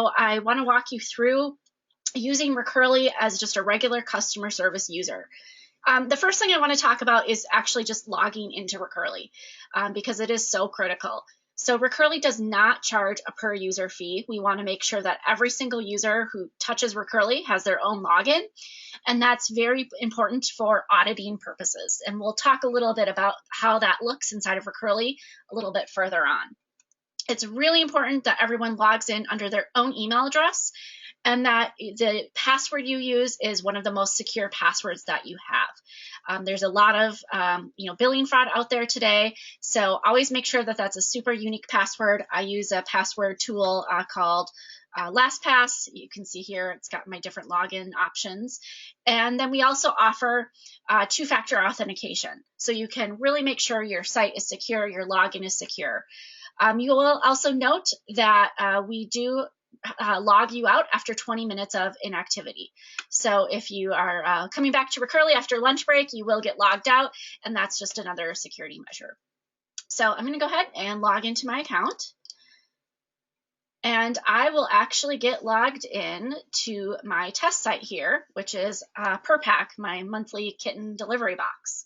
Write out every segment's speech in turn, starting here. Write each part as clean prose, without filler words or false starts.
I want to walk you through using Recurly as just a regular customer service user. The first thing I want to talk about is actually just logging into Recurly because it is so critical. So Recurly does not charge a per user fee. We want to make sure that every single user who touches Recurly has their own login, and that's very important for auditing purposes. And we'll talk a little bit about how that looks inside of Recurly a little bit further on. It's really important that everyone logs in under their own email address and that the password you use is one of the most secure passwords that you have. There's a lot of billing fraud out there today, so always make sure that that's a super unique password. I use a password tool called LastPass. You can see here it's got my different login options. And then we also offer two-factor authentication, so you can really make sure your site is secure, your login is secure. You will also note that we do log you out after 20 minutes of inactivity. So if you are coming back to Recurly after lunch break, you will get logged out, and that's just another security measure. So I'm going to go ahead and log into my account, and I will actually get logged in to my test site here, which is PurPack, my monthly kitten delivery box.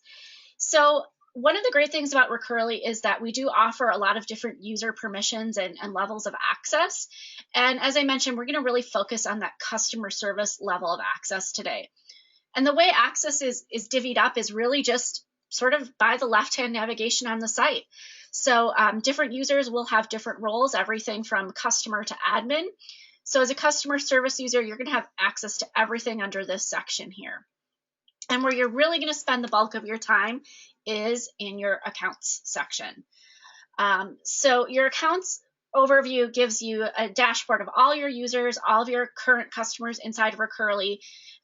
So one of the great things about Recurly is that we do offer a lot of different user permissions and levels of access. And as I mentioned, we're going to really focus on that customer service level of access today. And the way access is divvied up is really just sort of by the left-hand navigation on the site. So different users will have different roles, everything from customer to admin. So as a customer service user, you're going to have access to everything under this section here. And where you're really going to spend the bulk of your time is in your accounts section. So your accounts overview gives you a dashboard of all your users, all of your current customers inside of Recurly.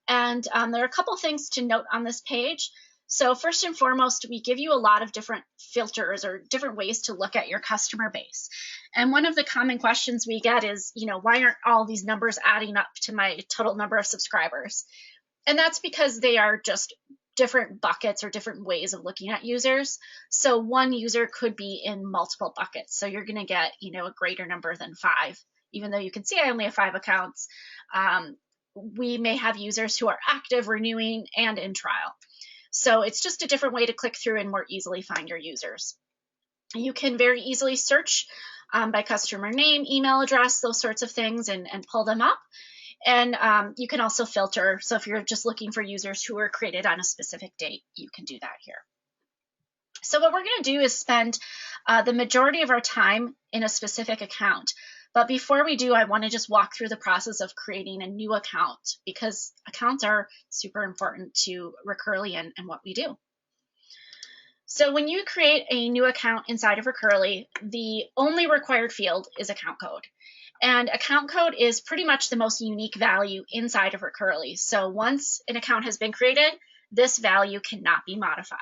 And there are a couple things to note on this page. So first and foremost, we give you a lot of different filters or different ways to look at your customer base. And one of the common questions we get is, why aren't all these numbers adding up to my total number of subscribers? And that's because they are just different buckets or different ways of looking at users. So one user could be in multiple buckets. So you're going to get, a greater number than 5. Even though you can see I only have 5 accounts, we may have users who are active, renewing, and in trial. So it's just a different way to click through and more easily find your users. You can very easily search by customer name, email address, those sorts of things, and pull them up. And you can also filter. So if you're just looking for users who were created on a specific date, you can do that here. So what we're going to do is spend the majority of our time in a specific account. But before we do, I want to just walk through the process of creating a new account because accounts are super important to Recurly and what we do. So when you create a new account inside of Recurly, the only required field is account code. And account code is pretty much the most unique value inside of Recurly. So once an account has been created, this value cannot be modified.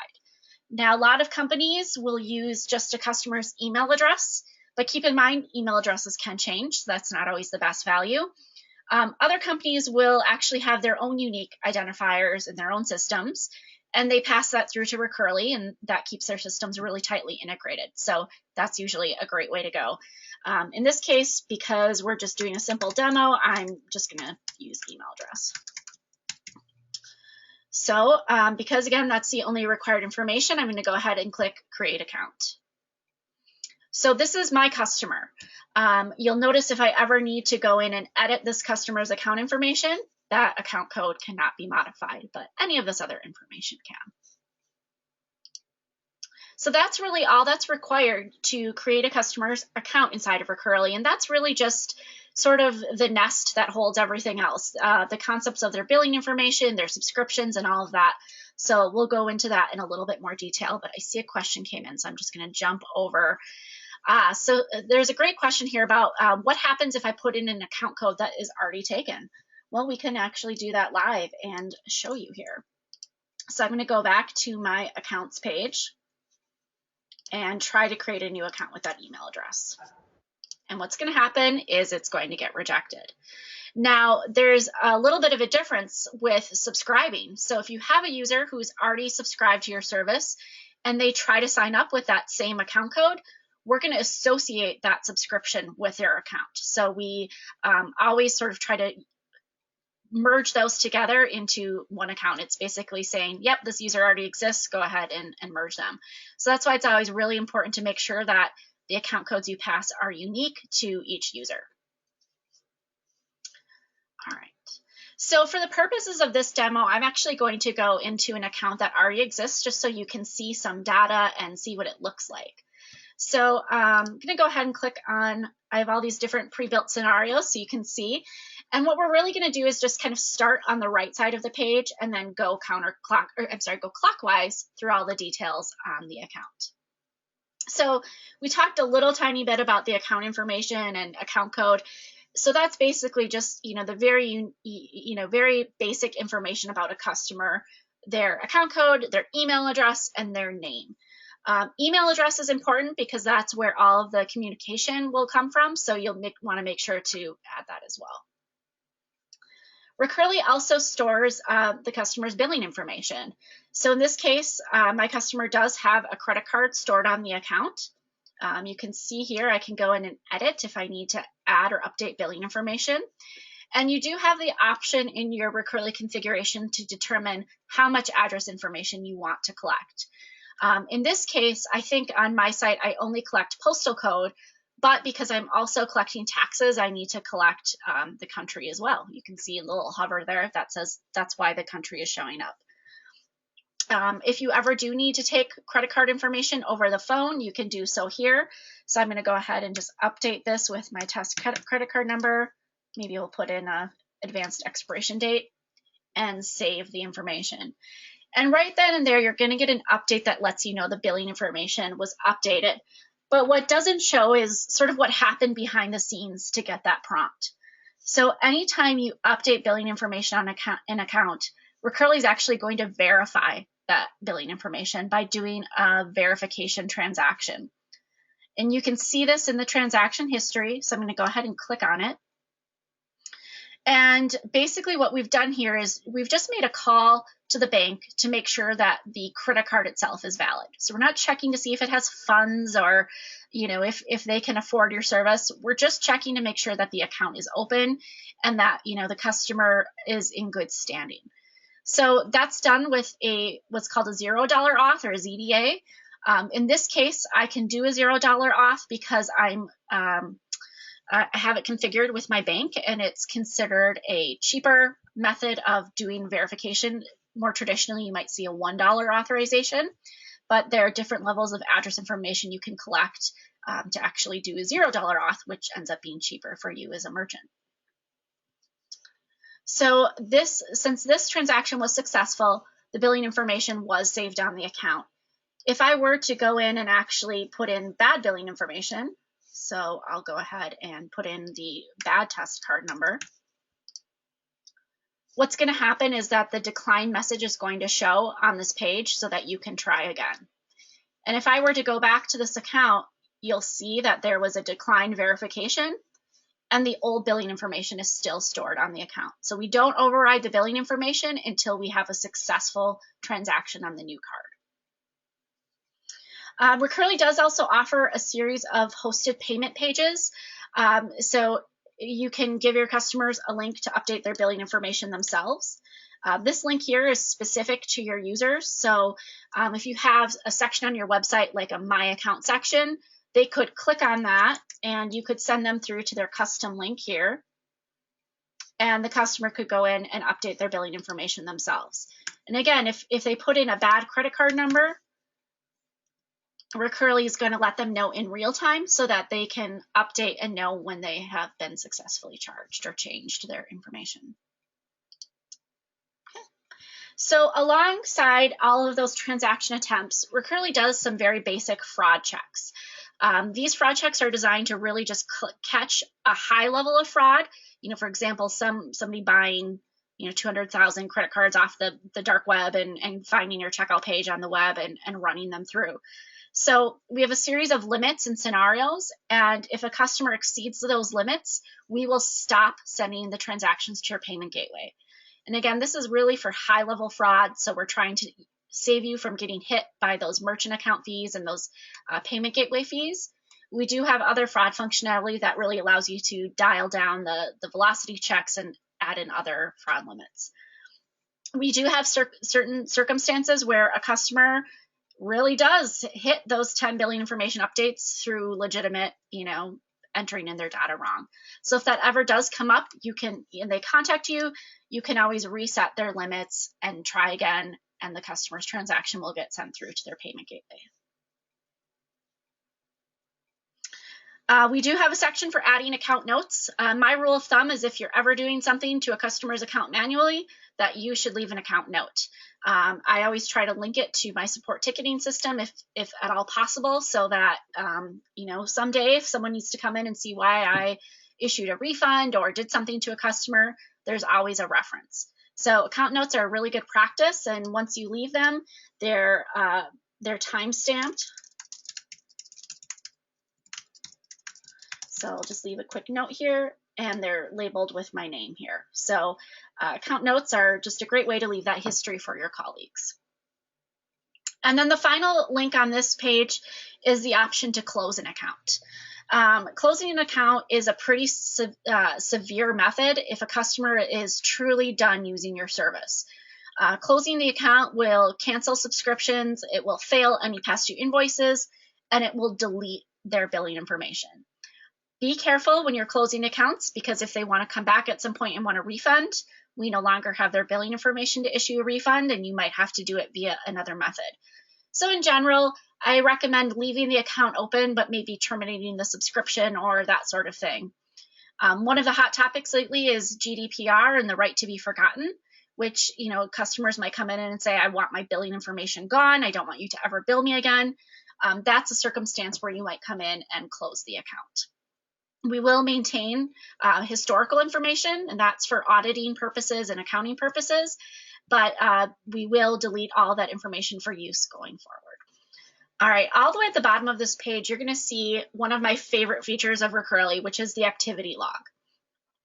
Now, a lot of companies will use just a customer's email address, but keep in mind, email addresses can change. So that's not always the best value. Other companies will actually have their own unique identifiers in their own systems, and they pass that through to Recurly, and that keeps their systems really tightly integrated. So that's usually a great way to go. In this case, because we're just doing a simple demo, I'm just going to use email address. So because, again, that's the only required information, I'm going to go ahead and click Create Account. So this is my customer. You'll notice if I ever need to go in and edit this customer's account information, that account code cannot be modified, but any of this other information can. So that's really all that's required to create a customer's account inside of Recurly, and that's really just sort of the nest that holds everything else, the concepts of their billing information, their subscriptions, and all of that. So we'll go into that in a little bit more detail, but I see a question came in, so I'm just going to jump over. So there's a great question here about what happens if I put in an account code that is already taken. Well, we can actually do that live and show you here. So I'm going to go back to my accounts page and try to create a new account with that email address. And what's going to happen is it's going to get rejected. Now, there's a little bit of a difference with subscribing. So if you have a user who's already subscribed to your service and they try to sign up with that same account code, we're going to associate that subscription with their account. So we always sort of try to merge those together into one account. It's basically saying, yep, this user already exists, go ahead and merge them. So that's why it's always really important to make sure that the account codes you pass are unique to each user. All right. So for the purposes of this demo, I'm actually going to go into an account that already exists just so you can see some data and see what it looks like. So I'm going to go ahead and click on, I have all these different pre-built scenarios so you can see. And what we're really going to do is just kind of start on the right side of the page and then go go clockwise through all the details on the account. So we talked a little tiny bit about the account information and account code. So that's basically just, the very basic information about a customer, their account code, their email address, and their name. Email address is important because that's where all of the communication will come from. So you'll want to make sure to add that as well. Recurly also stores the customer's billing information. So in this case, my customer does have a credit card stored on the account. You can see here, I can go in and edit if I need to add or update billing information. And you do have the option in your Recurly configuration to determine how much address information you want to collect. In this case, I think on my site, I only collect postal code, but because I'm also collecting taxes, I need to collect the country as well. You can see a little hover there that says that's why the country is showing up. If you ever do need to take credit card information over the phone, you can do so here. So I'm going to go ahead and just update this with my test credit card number. Maybe we'll put in an advanced expiration date and save the information. And right then and there, you're going to get an update that lets you know the billing information was updated. But what doesn't show is sort of what happened behind the scenes to get that prompt. So anytime you update billing information on an account, Recurly is actually going to verify that billing information by doing a verification transaction. And you can see this in the transaction history. So I'm going to go ahead and click on it. And basically what we've done here is we've just made a call to the bank to make sure that the credit card itself is valid. So we're not checking to see if it has funds or, if they can afford your service. We're just checking to make sure that the account is open and that, the customer is in good standing. So that's done with what's called a $0 auth or a ZDA. In this case, I can do a $0 auth because I have it configured with my bank, and it's considered a cheaper method of doing verification. More traditionally, you might see a $1 authorization, but there are different levels of address information you can collect to actually do a $0 auth, which ends up being cheaper for you as a merchant. So since this transaction was successful, the billing information was saved on the account. If I were to go in and actually put in bad billing information, so I'll go ahead and put in the bad test card number, what's going to happen is that the decline message is going to show on this page so that you can try again. And if I were to go back to this account, you'll see that there was a decline verification and the old billing information is still stored on the account. So we don't override the billing information until we have a successful transaction on the new card. Recurly does also offer a series of hosted payment pages. So you can give your customers a link to update their billing information themselves. This link here is specific to your users. So if you have a section on your website like a My Account section, they could click on that and you could send them through to their custom link here. And the customer could go in and update their billing information themselves. And again, if they put in a bad credit card number, Recurly is going to let them know in real time so that they can update and know when they have been successfully charged or changed their information. Okay. So alongside all of those transaction attempts, Recurly does some very basic fraud checks. These fraud checks are designed to really just catch a high level of fraud. For example, somebody buying 200,000 credit cards off the dark web and finding your checkout page on the web and running them through. So we have a series of limits and scenarios, and if a customer exceeds those limits, we will stop sending the transactions to your payment gateway. And again, this is really for high-level fraud, so we're trying to save you from getting hit by those merchant account fees and those payment gateway fees. We do have other fraud functionality that really allows you to dial down the velocity checks and add in other fraud limits. We do have certain circumstances where a customer really does hit those 10 billion information updates through legitimate, entering in their data wrong. So if that ever does come up, and they contact you, you can always reset their limits and try again, and the customer's transaction will get sent through to their payment gateway. We do have a section for adding account notes. My rule of thumb is if you're ever doing something to a customer's account manually, that you should leave an account note. I always try to link it to my support ticketing system if at all possible, so that, someday if someone needs to come in and see why I issued a refund or did something to a customer, there's always a reference. So account notes are a really good practice, and once you leave them, they're time-stamped. So I'll just leave a quick note here, and they're labeled with my name here. So account notes are just a great way to leave that history for your colleagues. And then the final link on this page is the option to close an account. Closing an account is a pretty severe method if a customer is truly done using your service. Closing the account will cancel subscriptions, it will fail any past due invoices, and it will delete their billing information. Be careful when you're closing accounts, because if they want to come back at some point and want a refund, we no longer have their billing information to issue a refund, and you might have to do it via another method. So in general, I recommend leaving the account open, but maybe terminating the subscription or that sort of thing. One of the hot topics lately is GDPR and the right to be forgotten, which, customers might come in and say, I want my billing information gone. I don't want you to ever bill me again. That's a circumstance where you might come in and close the account. We will maintain historical information, and that's for auditing purposes and accounting purposes, but we will delete all that information for use going forward. All right, all the way at the bottom of this page, you're going to see one of my favorite features of Recurly, which is the activity log.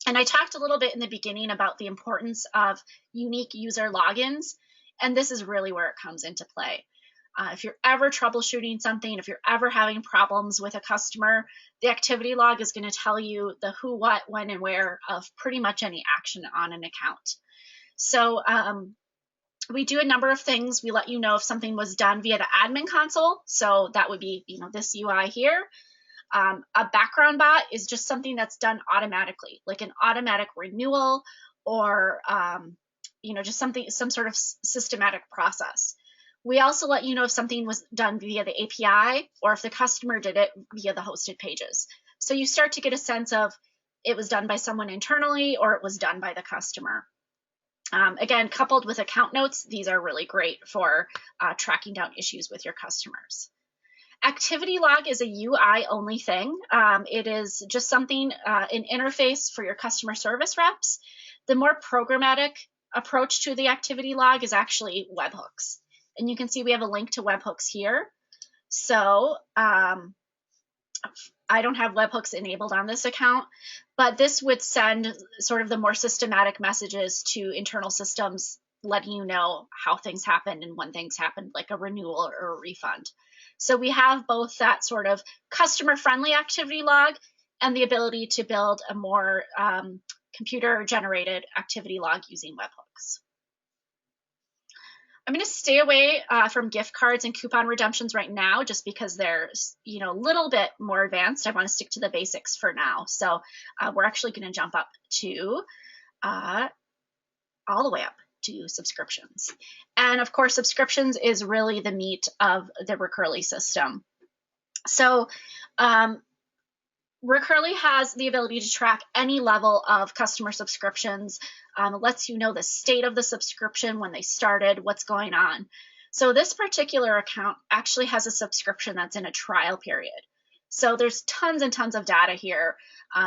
And I talked a little bit in the beginning about the importance of unique user logins, and this is really where it comes into play. If you're ever troubleshooting something, if you're ever having problems with a customer, the activity log is going to tell you the who, what, when, and where of pretty much any action on an account. So we do a number of things. We let you know if something was done via the admin console. So that would be, this UI here. A background bot is just something that's done automatically, like an automatic renewal or, just some sort of systematic process. We also let you know if something was done via the API or if the customer did it via the hosted pages. So you start to get a sense of it was done by someone internally or it was done by the customer. Again, coupled with account notes, these are really great for tracking down issues with your customers. Activity log is a UI only thing. It is just something, an interface for your customer service reps. The more programmatic approach to the activity log is actually webhooks. And you can see we have a link to webhooks here. So I don't have webhooks enabled on this account, but this would send sort of the more systematic messages to internal systems, letting you know how things happened and when things happened, like a renewal or a refund. So we have both that sort of customer-friendly activity log and the ability to build a more computer-generated activity log using webhooks. I'm going to stay away from gift cards and coupon redemptions right now, just because they're, a little bit more advanced. I want to stick to the basics for now. So we're actually going to jump up to all the way up to subscriptions. And of course, subscriptions is really the meat of the Recurly system. So Recurly has the ability to track any level of customer subscriptions. It lets you know the state of the subscription, when they started, what's going on. So this particular account actually has a subscription that's in a trial period. So there's tons and tons of data here.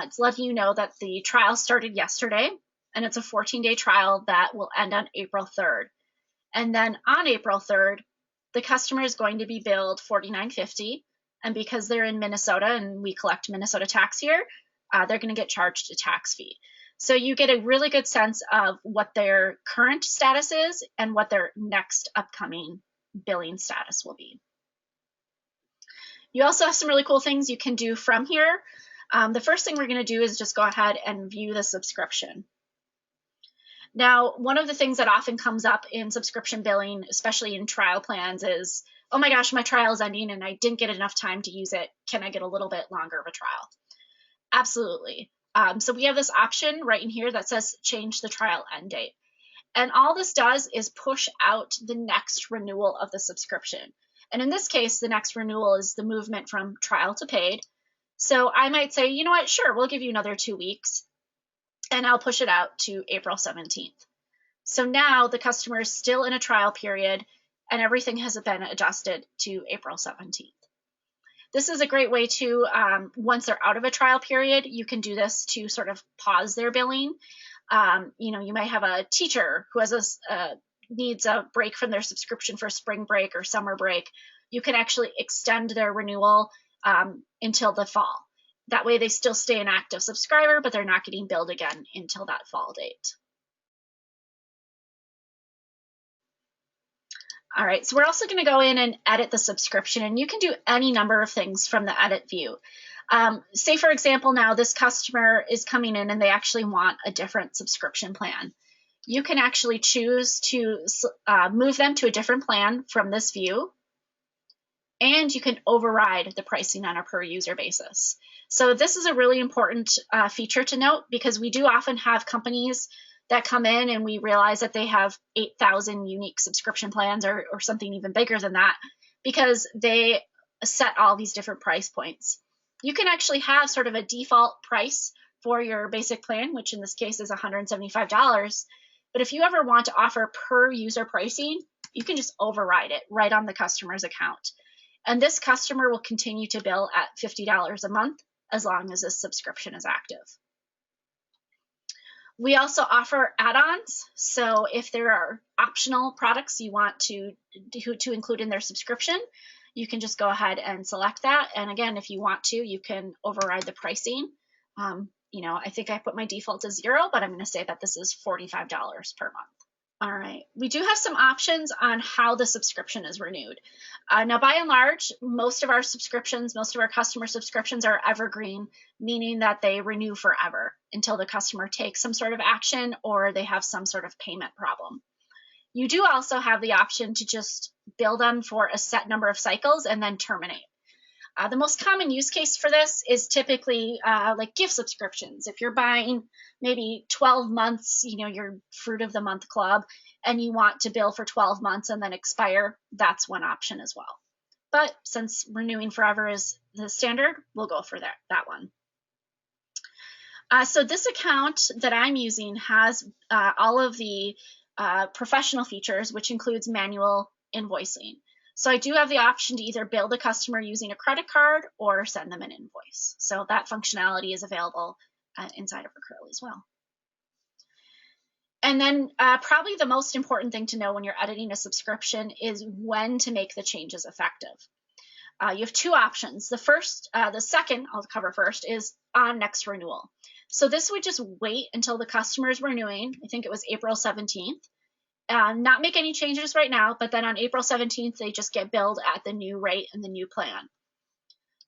It's letting you know that the trial started yesterday, and it's a 14-day trial that will end on April 3rd. And then on April 3rd, the customer is going to be billed $49.50. And because they're in Minnesota and we collect Minnesota tax here, they're going to get charged a tax fee. So you get a really good sense of what their current status is and what their next upcoming billing status will be. You also have some really cool things you can do from here. The first thing we're going to do is just go ahead and view the subscription. Now, one of the things that often comes up in subscription billing, especially in trial plans, is, oh my gosh, my trial is ending and I didn't get enough time to use it. Can I get a little bit longer of a trial? Absolutely. So we have this option right in here that says change the trial end date. And all this does is push out the next renewal of the subscription. And in this case, the next renewal is the movement from trial to paid. So I might say, you know what, sure, we'll give you another 2 weeks, and I'll push it out to April 17th. So now the customer is still in a trial period, and everything has been adjusted to April 17th. This is a great way to, once they're out of a trial period, you can do this to sort of pause their billing. You might have a teacher who has needs a break from their subscription for spring break or summer break. You can actually extend their renewal until the fall. That way they still stay an active subscriber, but they're not getting billed again until that fall date. All right, so we're also going to go in and edit the subscription, and you can do any number of things from the edit view. Say, for example, now this customer is coming in and they actually want a different subscription plan. You can actually choose to move them to a different plan from this view, and you can override the pricing on a per user basis. So this is a really important feature to note, because we do often have companies that come in and we realize that they have 8,000 unique subscription plans or something even bigger than that, because they set all these different price points. You can actually have sort of a default price for your basic plan, which in this case is $175. But if you ever want to offer per user pricing, you can just override it right on the customer's account. And this customer will continue to bill at $50 a month as long as this subscription is active. We also offer add-ons. So if there are optional products you want to include in their subscription, you can just go ahead and select that. And again, if you want to, you can override the pricing. I think I put my default to 0, but I'm going to say that this is $45 per month. All right, we do have some options on how the subscription is renewed. Now, by and large, most of our customer subscriptions are evergreen, meaning that they renew forever until the customer takes some sort of action or they have some sort of payment problem. You do also have the option to just bill them for a set number of cycles and then terminate. The most common use case for this is typically like gift subscriptions. If you're buying maybe 12 months, your Fruit of the Month club, and you want to bill for 12 months and then expire, that's one option as well. But since renewing forever is the standard, we'll go for that one. So this account that I'm using has all of the professional features, which includes manual invoicing. So I do have the option to either bill the customer using a credit card or send them an invoice. So that functionality is available inside of Recurly as well. And then probably the most important thing to know when you're editing a subscription is when to make the changes effective. You have two options. The second I'll cover first is on next renewal. So this would just wait until the customer is renewing. I think it was April 17th. Not make any changes right now, but then on April 17th, they just get billed at the new rate and the new plan.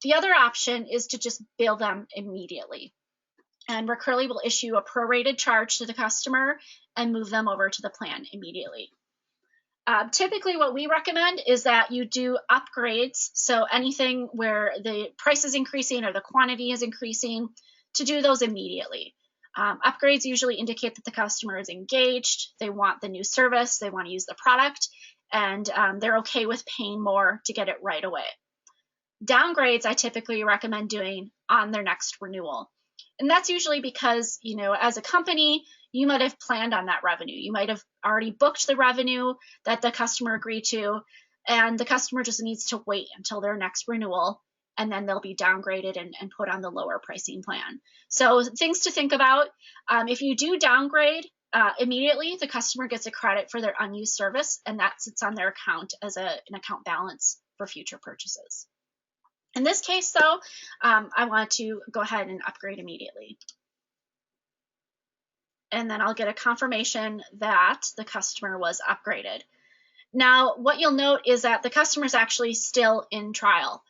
The other option is to just bill them immediately. And Recurly will issue a prorated charge to the customer and move them over to the plan immediately. Typically, what we recommend is that you do upgrades. So anything where the price is increasing or the quantity is increasing, to do those immediately. Upgrades usually indicate that the customer is engaged, they want the new service, they want to use the product, and they're okay with paying more to get it right away. Downgrades I typically recommend doing on their next renewal. And that's usually because, as a company, you might have planned on that revenue. You might have already booked the revenue that the customer agreed to, and the customer just needs to wait until their next renewal, and then they'll be downgraded and put on the lower pricing plan. So things to think about. If you do downgrade immediately, the customer gets a credit for their unused service, and that sits on their account as an account balance for future purchases. In this case, though, I want to go ahead and upgrade immediately. And then I'll get a confirmation that the customer was upgraded. Now, what you'll note is that the customer is actually still in trial.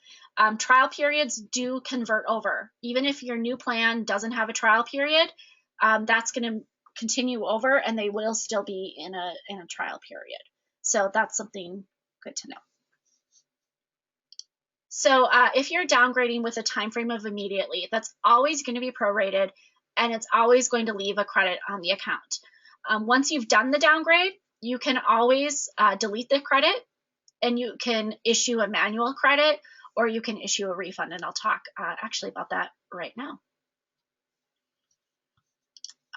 trial periods do convert over. Even if your new plan doesn't have a trial period, that's going to continue over and they will still be in a trial period. So that's something good to know. So if you're downgrading with a time frame of immediately, that's always going to be prorated and it's always going to leave a credit on the account. Once you've done the downgrade, you can always delete the credit and you can issue a manual credit or you can issue a refund, and I'll talk actually about that right now.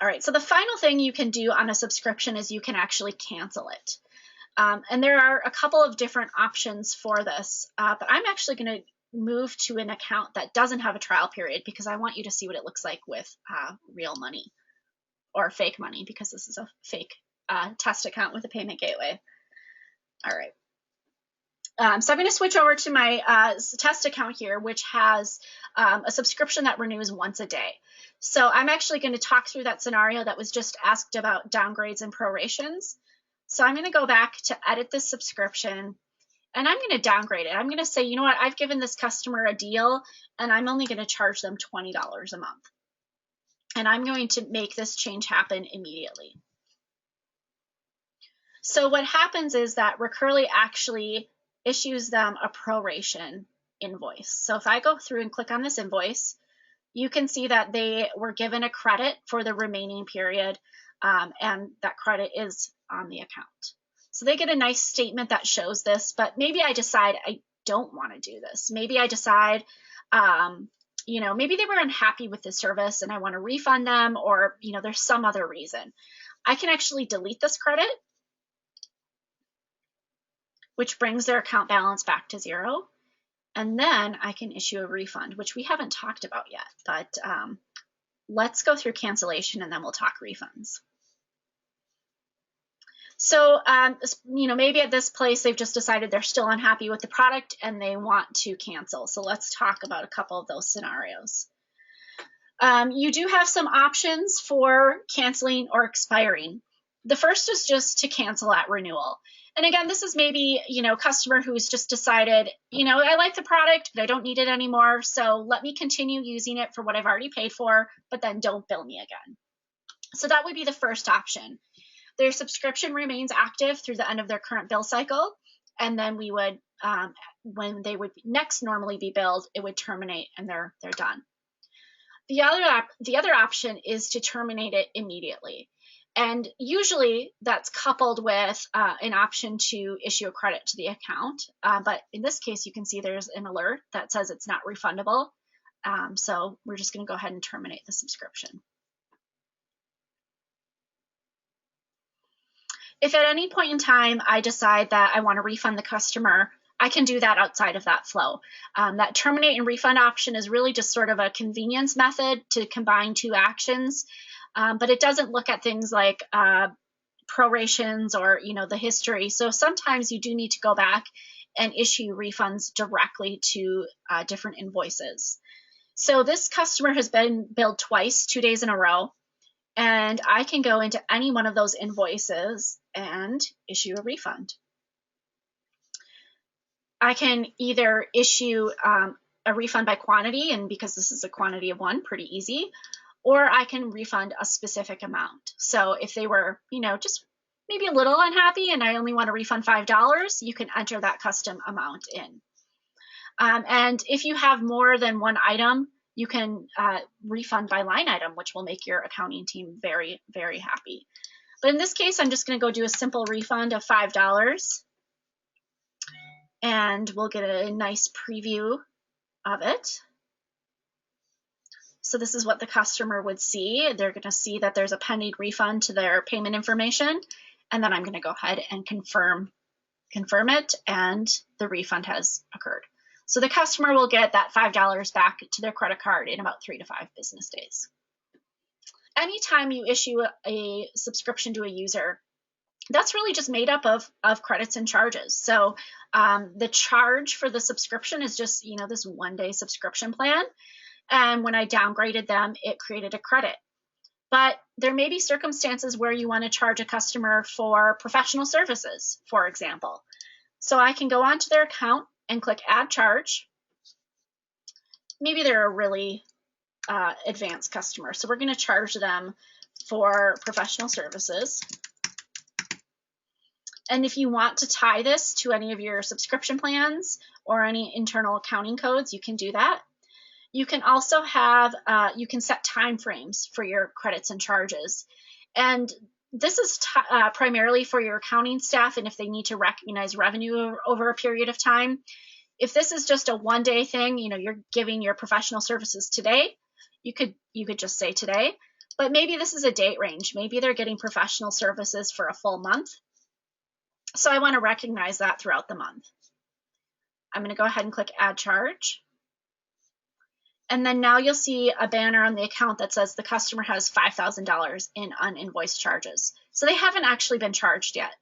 All right, so the final thing you can do on a subscription is you can actually cancel it. And there are a couple of different options for this, but I'm actually going to move to an account that doesn't have a trial period because I want you to see what it looks like with real money or fake money, because this is a fake test account with a payment gateway. All right. So I'm going to switch over to my test account here, which has a subscription that renews once a day. So I'm actually going to talk through that scenario that was just asked about downgrades and prorations. So I'm going to go back to edit this subscription and I'm going to downgrade it. I'm going to say, you know what, I've given this customer a deal and I'm only going to charge them $20 a month. And I'm going to make this change happen immediately. So what happens is that Recurly actually issues them a proration invoice. So if I go through and click on this invoice, you can see that they were given a credit for the remaining period, and that credit is on the account. So they get a nice statement that shows this, but maybe I decide I don't want to do this. Maybe I decide, you know, maybe they were unhappy with the service and I want to refund them, or, you know, there's some other reason. I can actually delete this credit, which brings their account balance back to 0. And then I can issue a refund, which we haven't talked about yet, but let's go through cancellation and then we'll talk refunds. So, you know, maybe at this place, they've just decided they're still unhappy with the product and they want to cancel. So let's talk about a couple of those scenarios. You do have some options for canceling or expiring. The first is just to cancel at renewal. And again, this is maybe, you know, a customer who's just decided, you know, I like the product, but I don't need it anymore. So let me continue using it for what I've already paid for, but then don't bill me again. So that would be the first option. Their subscription remains active through the end of their current bill cycle. And then we would, when they would next normally be billed, it would terminate and they're done. The other option is to terminate it immediately. And usually that's coupled with an option to issue a credit to the account. But in this case, you can see there's an alert that says it's not refundable. So we're just going to go ahead and terminate the subscription. If at any point in time I decide that I want to refund the customer, I can do that outside of that flow. That terminate and refund option is really just sort of a convenience method to combine two actions. But it doesn't look at things like prorations or, you know, the history. So sometimes you do need to go back and issue refunds directly to different invoices. So this customer has been billed twice, 2 days in a row, and I can go into any one of those invoices and issue a refund. I can either issue a refund by quantity, and because this is a quantity of 1, pretty easy, or I can refund a specific amount. So if they were, you know, just maybe a little unhappy and I only want to refund $5, you can enter that custom amount in. And if you have more than one item, you can refund by line item, which will make your accounting team very, very happy. But in this case, I'm just going to go do a simple refund of $5. And we'll get a nice preview of it. So this is what the customer would see. They're going to see that there's a pending refund to their payment information. And then I'm going to go ahead and confirm it, and the refund has occurred. So the customer will get that $5 back to their credit card in about 3 to 5 business days. Anytime you issue a subscription to a user, that's really just made up of credits and charges. So the charge for the subscription is just, you know, this 1-day subscription plan. And when I downgraded them, it created a credit. But there may be circumstances where you want to charge a customer for professional services, for example. So I can go onto their account and click Add Charge. maybe they're a really advanced customer. So we're going to charge them for professional services. And if you want to tie this to any of your subscription plans or any internal accounting codes, you can do that. You can also have, you can set time frames for your credits and charges. And this is primarily for your accounting staff and if they need to recognize revenue over a period of time. If this is just a one-day thing, you know, you're giving your professional services today, you could just say today. But maybe this is a date range. Maybe they're getting professional services for a full month. So I want to recognize that throughout the month. I'm going to go ahead and click Add Charge. And then now you'll see a banner on the account that says the customer has $5,000 in uninvoiced charges. So they haven't actually been charged yet.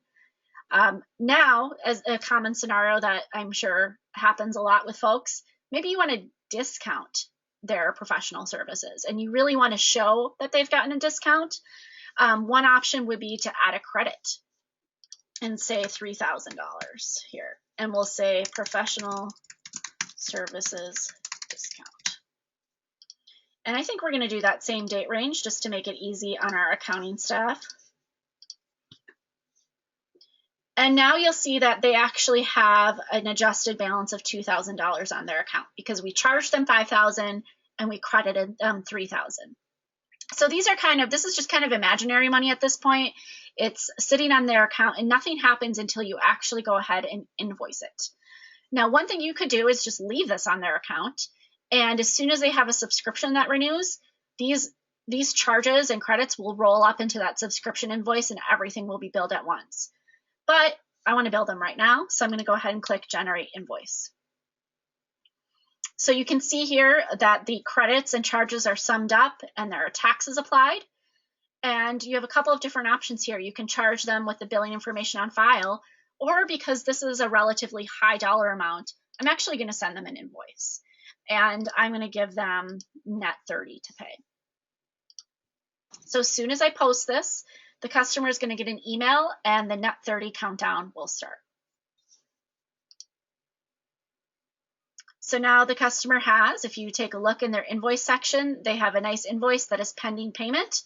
Now, as a common scenario that I'm sure happens a lot with folks, maybe you want to discount their professional services and you really want to show that they've gotten a discount. One option would be to add a credit and say $3,000 here. And we'll say professional services discount. And I think we're going to do that same date range just to make it easy on our accounting staff. And now you'll see that they actually have an adjusted balance of $2,000 on their account because we charged them $5,000 and we credited them $3,000. So these are this is just kind of imaginary money at this point. It's sitting on their account and nothing happens until you actually go ahead and invoice it. Now, one thing you could do is just leave this on their account. And as soon as they have a subscription that renews, these charges and credits will roll up into that subscription invoice and everything will be billed at once. But I want to bill them right now, so I'm going to go ahead and click Generate Invoice. So you can see here that the credits and charges are summed up and there are taxes applied. And you have a couple of different options here. You can charge them with the billing information on file, or because this is a relatively high dollar amount, I'm actually going to send them an invoice. And I'm going to give them net 30 to pay. So as soon as I post this, the customer is going to get an email and the net 30 countdown will start. So now the customer has, if you take a look in their invoice section, they have a nice invoice that is pending payment.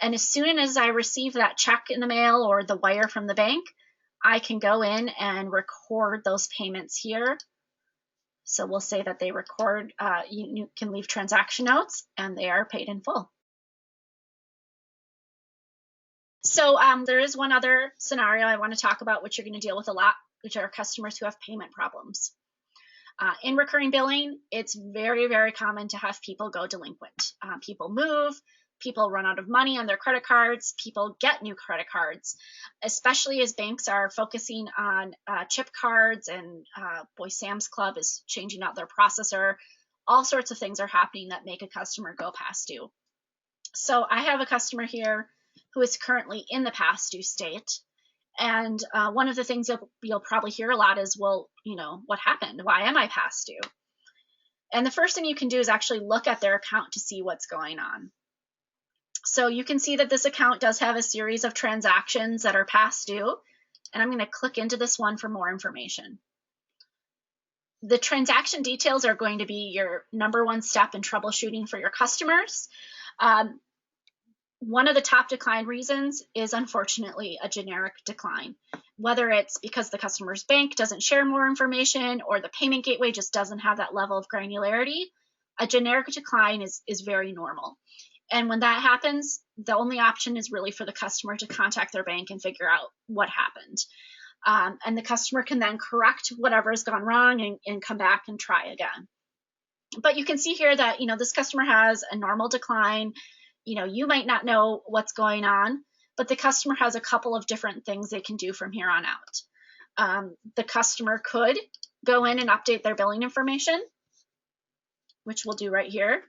And as soon as I receive that check in the mail or the wire from the bank, I can go in and record those payments here. So we'll say that they record, you can leave transaction notes and they are paid in full. So there is one other scenario I want to talk about, which you're going to deal with a lot, which are customers who have payment problems. In recurring billing, it's very, very common to have people go delinquent. People move, people run out of money on their credit cards, people get new credit cards, especially as banks are focusing on chip cards and boy, Sam's Club is changing out their processor. All sorts of things are happening that make a customer go past due. So I have a customer here who is currently in the past due state. And one of the things you'll probably hear a lot is, well, you know, what happened? Why am I past due? And the first thing you can do is actually look at their account to see what's going on. So you can see that this account does have a series of transactions that are past due. And I'm going to click into this one for more information. The transaction details are going to be your number one step in troubleshooting for your customers. One of the top decline reasons is unfortunately a generic decline, whether it's because the customer's bank doesn't share more information or the payment gateway just doesn't have that level of granularity. A generic decline is very normal. And when that happens, the only option is really for the customer to contact their bank and figure out what happened. And the customer can then correct whatever has gone wrong and come back and try again. But you can see here that, you know, this customer has a normal decline. You know, you might not know what's going on, but the customer has a couple of different things they can do from here on out. The customer could go in and update their billing information, which we'll do right here.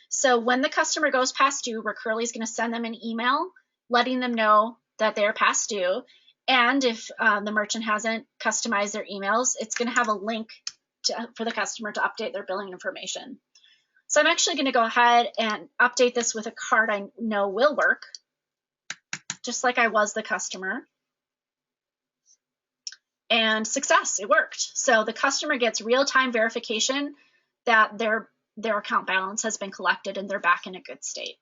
So when the customer goes past due, Recurly is going to send them an email letting them know that they're past due. And if the merchant hasn't customized their emails, it's going to have a link for the customer to update their billing information. So I'm actually going to go ahead and update this with a card I know will work, just like I was the customer. And success, it worked. So the customer gets real-time verification that their their account balance has been collected and they're back in a good state.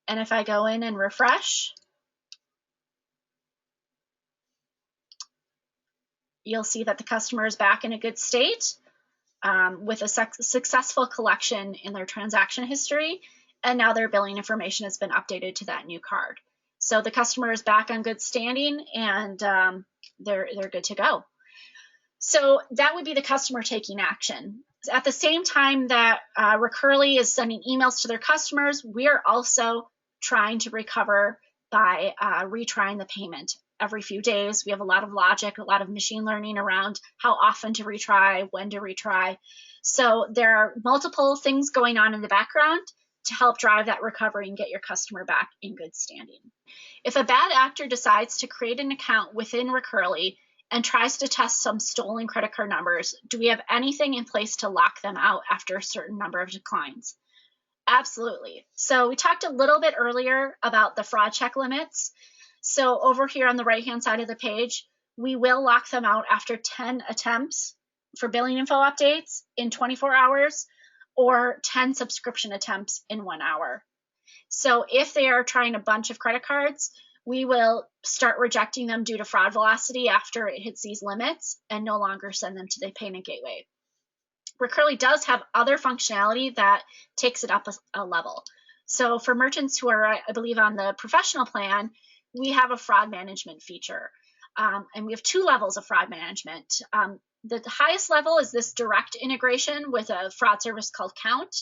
And if I go in and refresh, you'll see that the customer is back in a good state with a successful collection in their transaction history, and now their billing information has been updated to that new card. So the customer is back on good standing, and they're good to go. So that would be the customer taking action. At the same time that Recurly is sending emails to their customers, we are also trying to recover by retrying the payment. Every few days, we have a lot of logic, a lot of machine learning around how often to retry, when to retry. So there are multiple things going on in the background to help drive that recovery and get your customer back in good standing. If a bad actor decides to create an account within Recurly and tries to test some stolen credit card numbers, do we have anything in place to lock them out after a certain number of declines? Absolutely. So we talked a little bit earlier about the fraud check limits. So over here on the right-hand side of the page, we will lock them out after 10 attempts for billing info updates in 24 hours or 10 subscription attempts in 1 hour. So if they are trying a bunch of credit cards, we will start rejecting them due to fraud velocity after it hits these limits and no longer send them to the payment gateway. Recurly does have other functionality that takes it up a level. So for merchants who are, I believe, on the professional plan, we have a fraud management feature. And we have 2 levels of fraud management. The highest level is this direct integration with a fraud service called Count,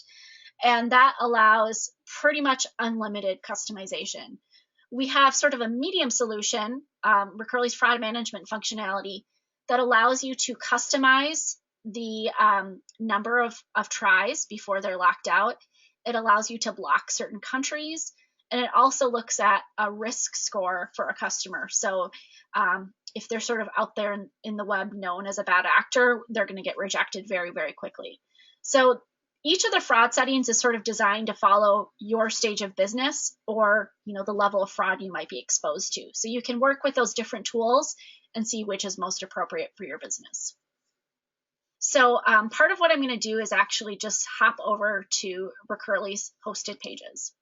and that allows pretty much unlimited customization. We have sort of a medium solution, Recurly's fraud management functionality, that allows you to customize the number of tries before they're locked out. It allows you to block certain countries, and it also looks at a risk score for a customer. So if they're sort of out there in the web known as a bad actor, they're going to get rejected very, very quickly. So each of the fraud settings is sort of designed to follow your stage of business or the level of fraud you might be exposed to. So you can work with those different tools and see which is most appropriate for your business. So part of what I'm going to do is actually just hop over to Recurly's hosted pages.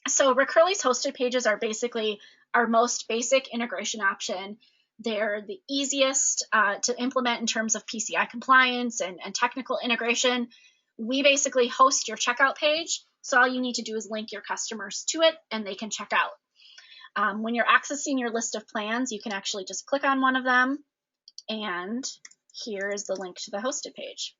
So Recurly's hosted pages are basically our most basic integration option. They're the easiest to implement in terms of PCI compliance and technical integration. We basically host your checkout page, so all you need to do is link your customers to it and they can check out. When you're accessing your list of plans, you can actually just click on one of them, and here is the link to the hosted page.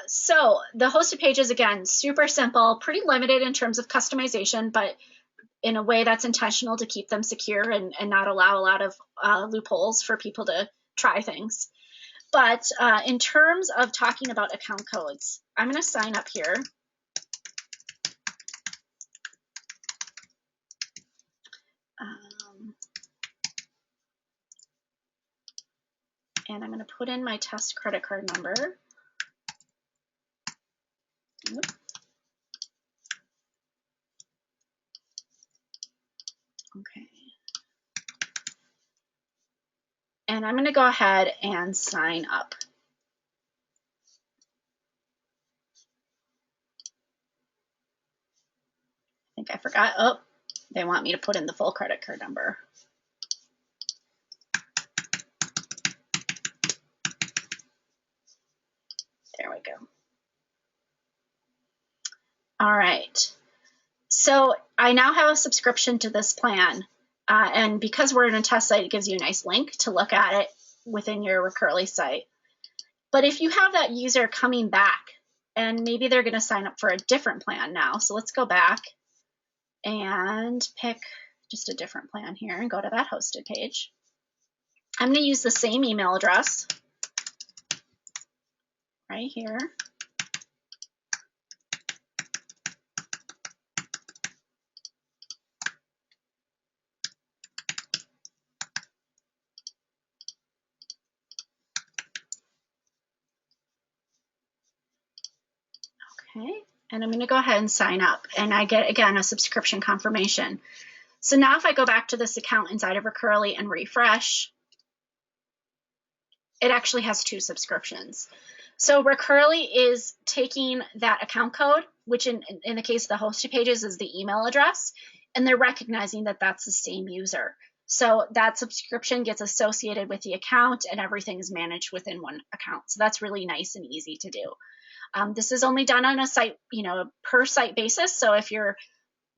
So the hosted page is, again, super simple, pretty limited in terms of customization, but in a way that's intentional to keep them secure and not allow a lot of loopholes for people to try things. But in terms of talking about account codes, I'm going to sign up here. And I'm going to put in my test credit card number. Oops. Okay. And I'm going to go ahead and sign up. I think I forgot. Oh, they want me to put in the full credit card number. There we go. All right. So I now have a subscription to this plan. And because we're in a test site, it gives you a nice link to look at it within your Recurly site. But if you have that user coming back, and maybe they're going to sign up for a different plan now. So let's go back and pick just a different plan here and go to that hosted page. I'm going to use the same email address right here. Okay, and I'm going to go ahead and sign up, and I get, again, a subscription confirmation. So now if I go back to this account inside of Recurly and refresh, it actually has 2 subscriptions. So Recurly is taking that account code, which in the case of the hosted pages is the email address, and they're recognizing that that's the same user. So that subscription gets associated with the account and everything is managed within one account. So that's really nice and easy to do. This is only done on a site, per site basis. So if you're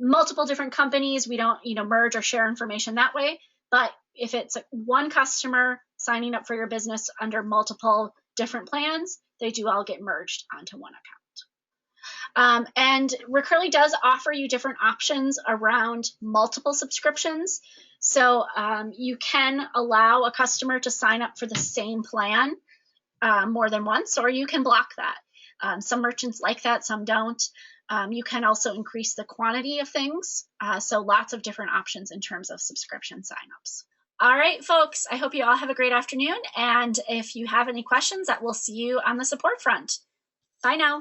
multiple different companies, we don't, merge or share information that way. But if it's one customer signing up for your business under multiple different plans, they do all get merged onto one account. And Recurly does offer you different options around multiple subscriptions. So you can allow a customer to sign up for the same plan more than once, or you can block that. Some merchants like that, some don't. You can also increase the quantity of things. So lots of different options in terms of subscription signups. All right, folks, I hope you all have a great afternoon. And if you have any questions, that we'll see you on the support front. Bye now.